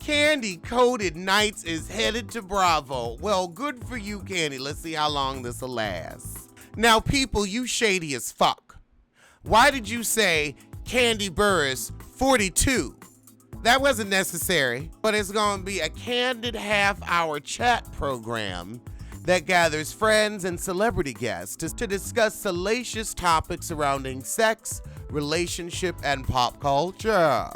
Kandi Koated Nights is headed to Bravo. Well, good for you, Kandi. Let's see how long this will last. Now, people, you shady as fuck. Why did you say Kandi Burruss 42? That wasn't necessary, but it's going to be a candid half-hour chat program that gathers friends and celebrity guests to discuss salacious topics surrounding sex, relationship, and pop culture.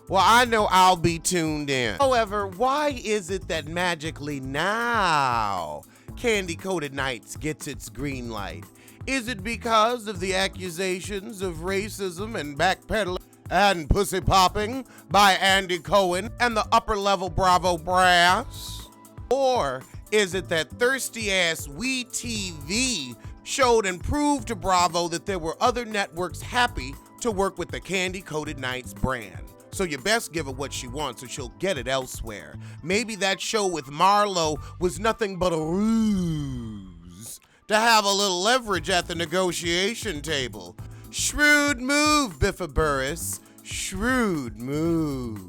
Well, I know I'll be tuned in. However, why is it that magically now Kandi Koated Nights gets its green light? Is it because of the accusations of racism and backpedaling and pussy popping by Andy Cohen and the upper level Bravo brass? Or is it that thirsty ass WeTV showed and proved to Bravo that there were other networks happy to work with the Kandi Koated Nights brand? So you best give her what she wants or she'll get it elsewhere. Maybe that show with Marlo was nothing but a ruse to have a little leverage at the negotiation table. Shrewd move, Biffa Burruss. Shrewd move.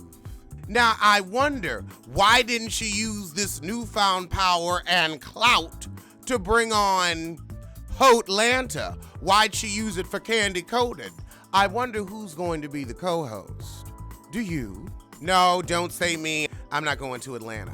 Now, I wonder, why didn't she use this newfound power and clout to bring on Hotlanta? Why'd she use it for Kandi Koated? I wonder who's going to be the co-host. Do you? No, don't say me. I'm not going to Atlanta.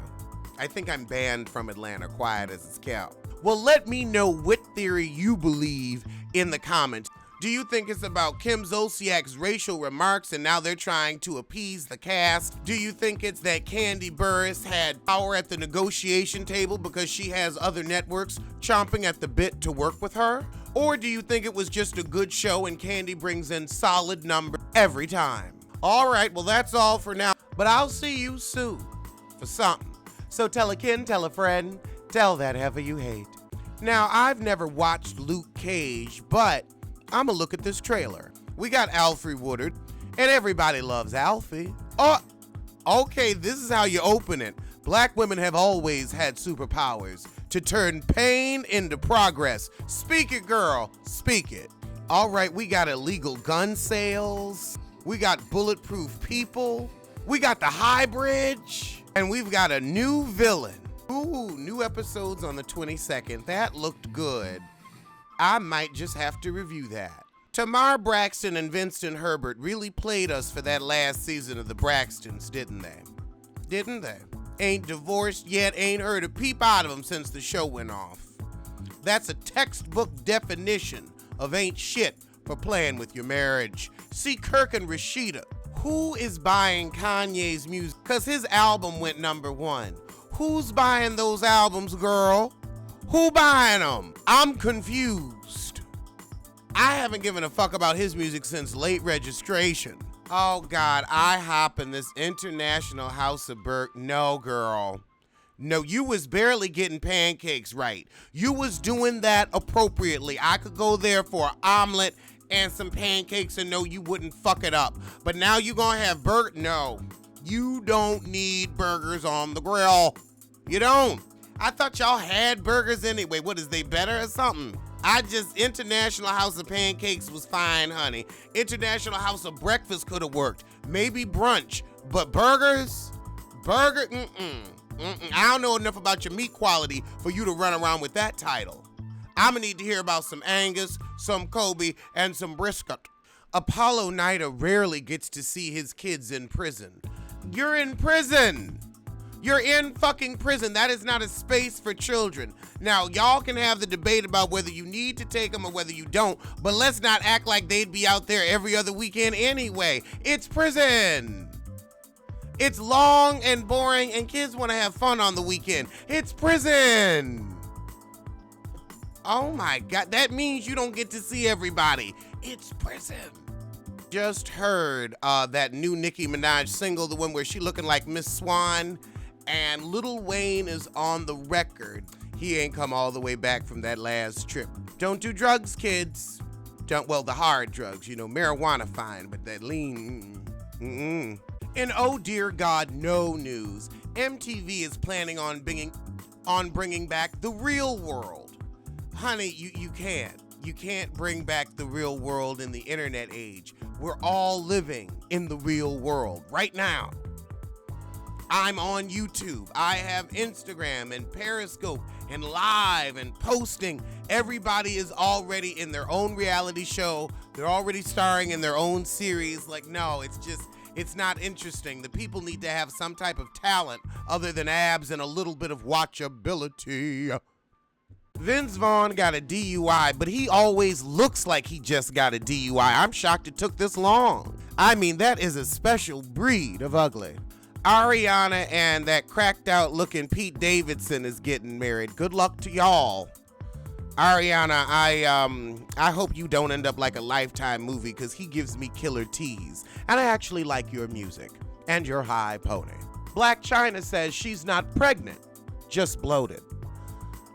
I think I'm banned from Atlanta, quiet as it's kept. Well, let me know what theory you believe in the comments. Do you think it's about Kim Zolciak's racial remarks and now they're trying to appease the cast? Do you think it's that Kandi Burruss had power at the negotiation table because she has other networks chomping at the bit to work with her? Or do you think it was just a good show and Kandi brings in solid numbers every time? All right, well, that's all for now, but I'll see you soon for something. So tell a kin, tell a friend, tell that heifer you hate. Now, I've never watched Luke Cage, but I'm gonna look at this trailer. We got Alfre Woodard, and everybody loves Alfie. Oh, okay, this is how you open it. Black women have always had superpowers to turn pain into progress. Speak it, girl, speak it. All right, we got illegal gun sales. We got bulletproof people. We got the high bridge. And we've got a new villain. Ooh, new episodes on the 22nd. That looked good. I might just have to review that. Tamar Braxton and Vincent Herbert really played us for that last season of the Braxtons, didn't they? Didn't they? Ain't divorced yet, ain't heard a peep out of them since the show went off. That's a textbook definition of ain't shit for playing with your marriage. See Kirk and Rashida. Who is buying Kanye's music? Cause his album went #1. Who's buying those albums, girl? Who buying them? I'm confused. I haven't given a fuck about his music since Late Registration. Oh God, I hop in this international house of Burke. No, girl. No, you was barely getting pancakes right. You was doing that appropriately. I could go there for an omelet and some pancakes and know you wouldn't fuck it up. But now you gonna have burger? No, you don't need burgers on the grill. You don't. I thought y'all had burgers anyway. What, is they better or something? International House of Pancakes was fine, honey. International House of Breakfast could have worked. Maybe brunch, but burgers? I don't know enough about your meat quality for you to run around with that title. I'm gonna need to hear about some Angus, some Kobe, and some brisket. Apollo Nida rarely gets to see his kids in prison. You're in prison. You're in fucking prison. That is not a space for children. Now, y'all can have the debate about whether you need to take them or whether you don't, but let's not act like they'd be out there every other weekend anyway. It's prison. It's long and boring, and kids want to have fun on the weekend. It's prison. Oh my God, that means you don't get to see everybody. It's prison. Just heard that new Nicki Minaj single, the one where she looking like Miss Swan, and Lil Wayne is on the record. He ain't come all the way back from that last trip. Don't do drugs, kids. Well, the hard drugs, marijuana fine, but that lean, And oh dear God, no news. MTV is planning on bringing back The Real World. Honey, you can't. You can't bring back fuck the real world in the internet age. We're all living in the real world right now. I'm on YouTube. I have Instagram and Periscope and live and posting. Everybody is already in their own reality show. They're already starring in their own series. Like, no, it's not interesting. The people need to have some type of talent other than abs and a little bit of watchability. Vince Vaughn got a DUI, but he always looks like he just got a DUI. I'm shocked it took this long. I mean, that is a special breed of ugly. Ariana and that cracked out looking Pete Davidson is getting married. Good luck to y'all. Ariana, I hope you don't end up like a Lifetime movie, because he gives me killer tease. And I actually like your music and your high pony. Black China says she's not pregnant, just bloated.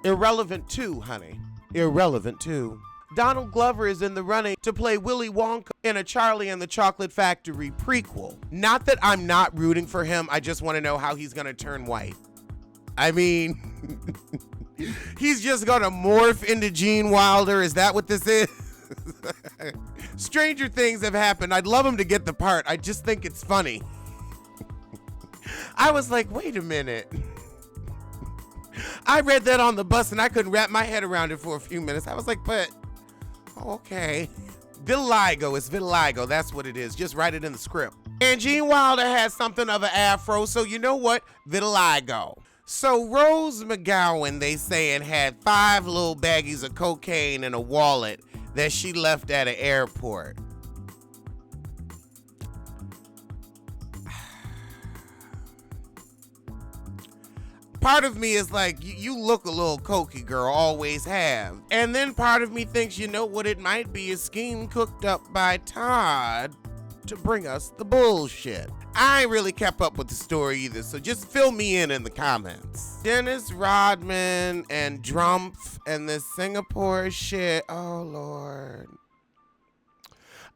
Irrelevant too, honey. Irrelevant too. Donald Glover is in the running to play Willy Wonka in a Charlie and the Chocolate Factory prequel. Not that I'm not rooting for him, I just want to know how he's gonna turn white. I mean, he's just gonna morph into Gene Wilder. Is that what this is? Stranger things have happened. I'd love him to get the part. I just think it's funny. I was like, wait a minute. I read that on the bus and I couldn't wrap my head around it for a few minutes. I was like, but, okay. Vitiligo, it's vitiligo. That's what it is. Just write it in the script. And Gene Wilder has something of an afro, so you know what? Vitiligo. So Rose McGowan, they saying, had 5 little baggies of cocaine in a wallet that she left at an airport. Part of me is like, you look a little cokey, girl, always have. And then part of me thinks, you know what it might be, a scheme cooked up by Todd to bring us the bullshit. I ain't really kept up with the story either, so just fill me in the comments. Dennis Rodman and Drumpf and this Singapore shit, oh Lord.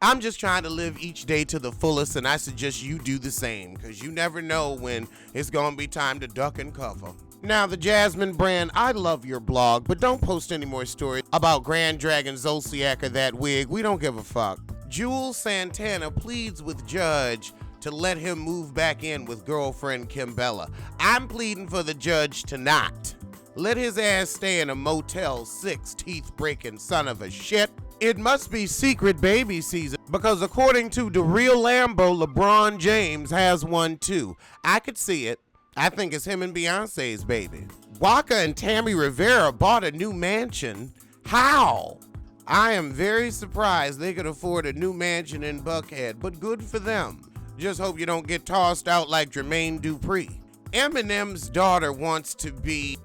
I'm just trying to live each day to the fullest, and I suggest you do the same, because you never know when it's gonna be time to duck and cover. Now, the Jasmine brand, I love your blog, but don't post any more stories about Grand Dragon Zolciak or that wig. We don't give a fuck. Jules Santana pleads with judge to let him move back in with girlfriend Kimbella. I'm pleading for the judge to not. Let his ass stay in a Motel 6, teeth-breaking son of a shit. It must be secret baby season, because according to the real Lambo, LeBron James has one too. I could see it. I think it's him and Beyonce's baby. Waka and Tammy Rivera bought a new mansion. How? I am very surprised they could afford a new mansion in Buckhead, but good for them. Just hope you don't get tossed out like Jermaine Dupri. Eminem's daughter wants to be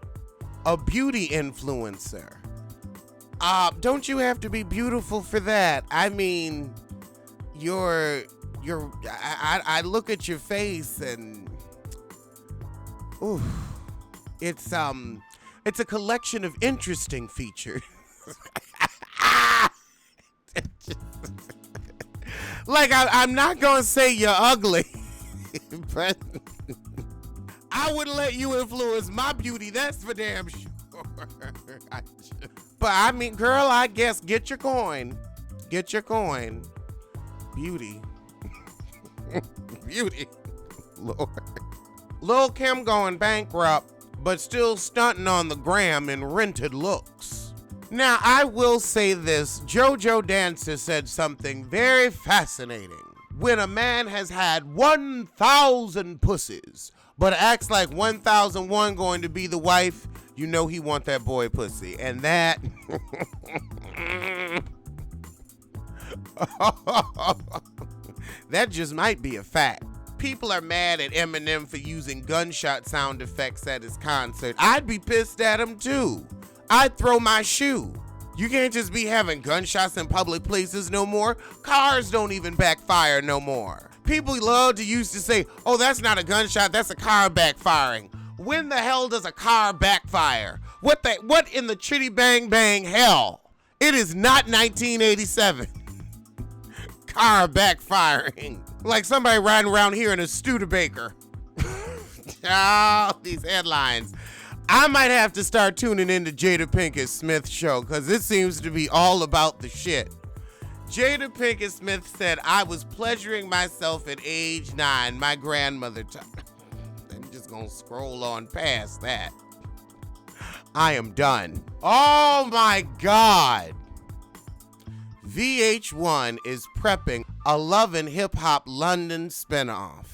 a beauty influencer. Don't you have to be beautiful for that? I mean, I look at your face and, ooh, it's a collection of interesting features. Like, I'm not gonna say you're ugly, but I wouldn't let you influence my beauty, that's for damn sure. But I mean, girl, I guess get your coin. Get your coin. Beauty. Beauty. Lord. Lil' Kim going bankrupt, but still stunting on the gram in rented looks. Now, I will say this. JoJo Dancer said something very fascinating. When a man has had 1,000 pussies, but acts like 1,001 going to be the wife, you know he want that boy pussy. And that... that just might be a fact. People are mad at Eminem for using gunshot sound effects at his concert. I'd be pissed at him too. I'd throw my shoe. You can't just be having gunshots in public places no more. Cars don't even backfire no more. People love to used to say, oh, that's not a gunshot, that's a car backfiring. When the hell does a car backfire? What in the chitty bang bang hell? It is not 1987. Car backfiring. Like somebody riding around here in a Studebaker. Oh, these headlines. I might have to start tuning into Jada Pinkett Smith's show, because it seems to be all about the shit. Jada Pinkett Smith said, I was pleasuring myself at age 9. My grandmother I'm just gonna scroll on past that. I am done. Oh my God. VH1 is prepping a Love and Hip Hop London spinoff.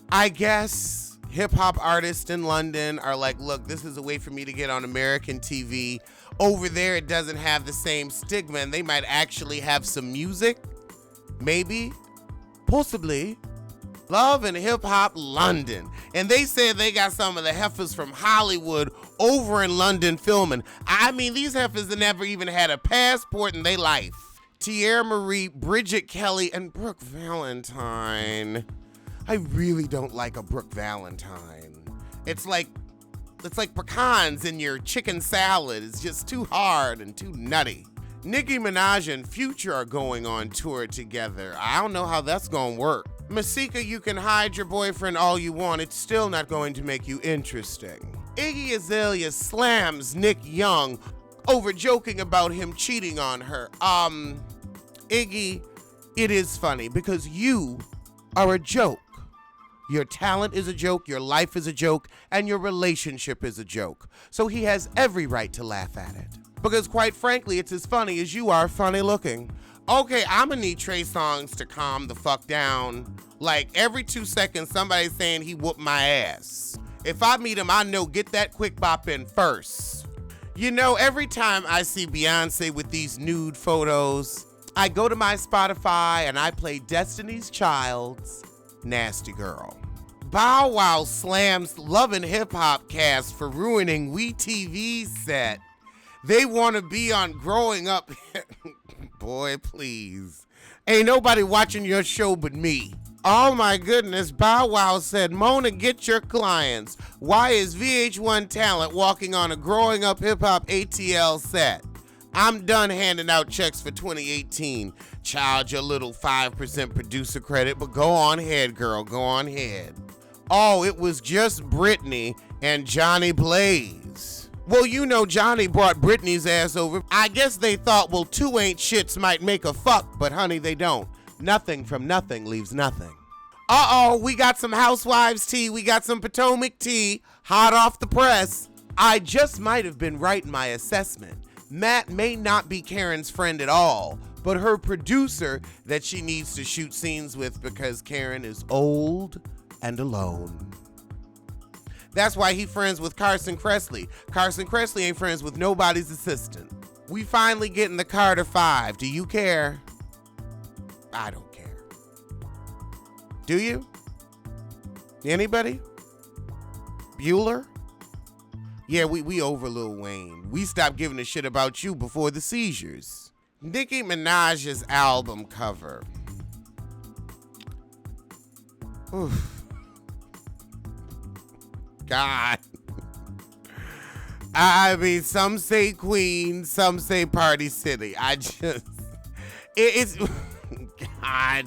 I guess hip-hop artists in London are like, look, this is a way for me to get on American TV. Over there, it doesn't have the same stigma, and they might actually have some music. Maybe. Possibly. Love and Hip-Hop London. And they said they got some of the heifers from Hollywood over in London filming. I mean, these heifers have never even had a passport in their life. Tierra Marie, Bridget Kelly, and Brooke Valentine. I really don't like a Brooke Valentine. It's like pecans in your chicken salad. It's just too hard and too nutty. Nicki Minaj and Future are going on tour together. I don't know how that's gonna work. Masika, you can hide your boyfriend all you want. It's still not going to make you interesting. Iggy Azalea slams Nick Young over joking about him cheating on her. Iggy, it is funny because you are a joke. Your talent is a joke, your life is a joke, and your relationship is a joke. So he has every right to laugh at it. Because quite frankly, it's as funny as you are funny looking. Okay, I'm gonna need Trey Songz to calm the fuck down. Like every 2 seconds, somebody's saying he whooped my ass. If I meet him, I know get that quick bop in first. You know, every time I see Beyonce with these nude photos, I go to my Spotify and I play Destiny's Child's Nasty Girl. Bow Wow slams Love and Hip Hop cast for ruining WeTV set. They want to be on Growing Up. Boy, please. Ain't nobody watching your show but me. Oh my goodness, Bow Wow said, Mona, get your clients. Why is VH1 talent walking on a Growing Up Hip Hop ATL set? I'm done handing out checks for 2018. Child, your little 5% producer credit, but go on ahead, girl, go on ahead. Oh, it was just Britney and Johnny Blaze. Well, you know Johnny brought Britney's ass over. I guess they thought, well, two ain't shits might make a fuck, but honey, they don't. Nothing from nothing leaves nothing. Uh-oh, we got some Housewives tea. We got some Potomac tea, hot off the press. I just might have been right in my assessment. Matt may not be Karen's friend at all, but her producer that she needs to shoot scenes with because Karen is old and alone. That's why he friends with Carson Kressley. Carson Kressley ain't friends with nobody's assistant. We finally getting the Carter 5. Do you care? I don't care. Do you? Anybody? Bueller? Yeah, we over Lil Wayne. We stopped giving a shit about you before the seizures. Nicki Minaj's album cover. Oof. God. I mean, some say Queen, some say Party City. It's, God.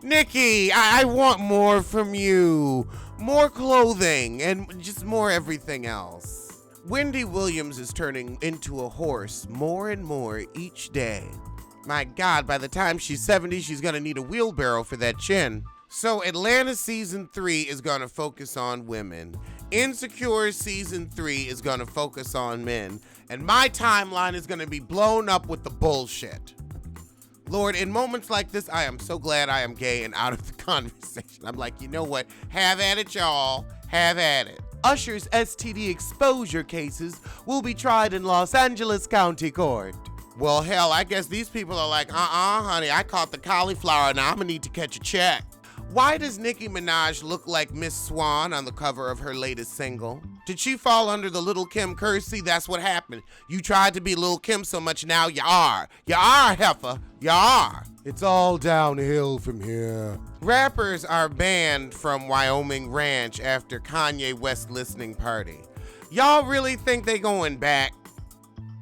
Nicki, I want more from you. More clothing and just more everything else. Wendy Williams is turning into a horse more and more each day. My God, by the time she's 70, she's gonna need a wheelbarrow for that chin. So Atlanta season 3 is gonna focus on women. Insecure season 3 is gonna focus on men. And my timeline is gonna be blown up with the bullshit. Lord, in moments like this, I am so glad I am gay and out of the conversation. I'm like, you know what? Have at it, y'all. Have at it. Usher's STD exposure cases will be tried in Los Angeles County Court. Well, hell, I guess these people are like, honey, I caught the cauliflower, now I'm gonna need to catch a check. Why does Nicki Minaj look like Miss Swan on the cover of her latest single? Did she fall under the Lil' Kim curse? See, that's what happened. You tried to be Lil' Kim so much, now you are. You are, heifer. You are. It's all downhill from here. Rappers are banned from Wyoming Ranch after Kanye West listening party. Y'all really think they going back?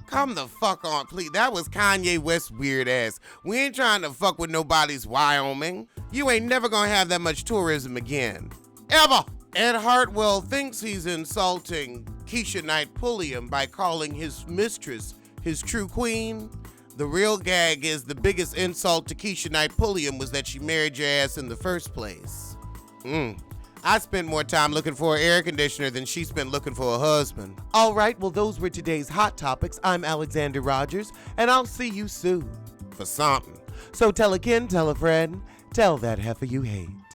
Come the fuck on, please. That was Kanye West's weird ass. We ain't trying to fuck with nobody's Wyoming. You ain't never gonna have that much tourism again. Ever. Ed Hartwell thinks he's insulting Keisha Knight Pulliam by calling his mistress his true queen. The real gag is the biggest insult to Keisha Knight Pulliam was that she married your ass in the first place. I spent more time looking for an air conditioner than she spent looking for a husband. All right, well, those were today's Hot Topics. I'm Alexander Rodgers, and I'll see you soon for something. So tell a kin, tell a friend, tell that heifer you hate.